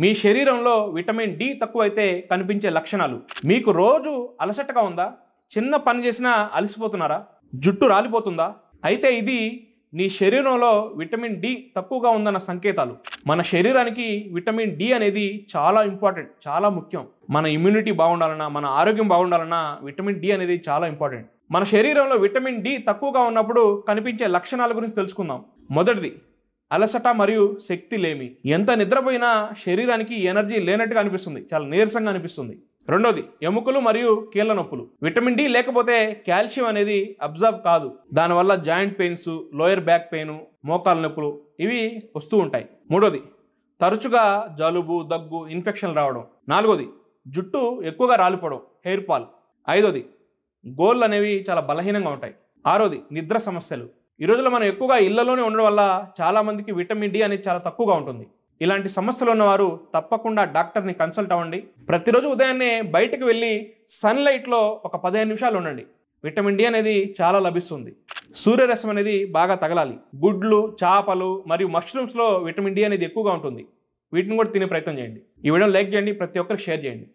మీ శరీరంలో vitamin D తక్కువైతే కనిపించే లక్షణాలు. మీకు రోజు అలసటగా ఉందా? చిన్న పని చేసినా అలసిపోతున్నారా? జుట్టు రాలిపోతుందా? అయితే ఇది నీ శరీరంలో విటమిన్ డి తక్కువగా ఉందన్న సంకేతాలు. మన శరీరానికి విటమిన్ డి అనేది చాలా ఇంపార్టెంట్, చాలా ముఖ్యం. మన ఇమ్యూనిటీ బాగుండాలన్నా, మన ఆరోగ్యం బాగుండాలన్నా విటమిన్ డి అనేది చాలా ఇంపార్టెంట్. మన శరీరంలో విటమిన్ డి తక్కువగా ఉన్నప్పుడు కనిపించే లక్షణాల గురించి తెలుసుకుందాం. మొదటిది, అలసట మరియు శక్తి లేమి. ఎంత నిద్రపోయినా శరీరానికి ఎనర్జీ లేనట్టుగా అనిపిస్తుంది, చాలా నీరసంగా అనిపిస్తుంది. రెండోది, ఎముకలు మరియు కీళ్ళ నొప్పులు. విటమిన్ డి లేకపోతే కాల్షియం అనేది అబ్జర్వ్ కాదు. దానివల్ల joint pains, lower back pain, మోకాల నొప్పులు ఇవి వస్తూ ఉంటాయి. మూడోది, తరచుగా జలుబు, దగ్గు, ఇన్ఫెక్షన్ రావడం. నాలుగోది, జుట్టు ఎక్కువగా రాలిపోవడం, హెయిర్ ఫాల్. ఐదోది, గోళ్ళు అనేవి చాలా బలహీనంగా ఉంటాయి. ఆరోది, నిద్ర సమస్యలు. ఈ రోజుల్లో మనం ఎక్కువగా ఇళ్లలోనే ఉండడం వల్ల చాలామందికి విటమిన్ డి అనేది చాలా తక్కువగా ఉంటుంది. ఇలాంటి సమస్యలు ఉన్నవారు తప్పకుండా డాక్టర్ని కన్సల్ట్ అవ్వండి. ప్రతిరోజు ఉదయాన్నే బయటకు వెళ్ళి సన్లైట్లో ఒక 15 నిమిషాలు ఉండండి. విటమిన్ డి అనేది చాలా లభిస్తుంది. సూర్యరశ్మి అనేది బాగా తగలాలి. గుడ్లు, చేపలు మరియు మష్రూమ్స్లో విటమిన్ డి అనేది ఎక్కువగా ఉంటుంది. వీటిని కూడా తినే ప్రయత్నం చేయండి. ఈ వీడియోని లైక్ చేయండి, ప్రతి ఒక్కరికి షేర్ చేయండి.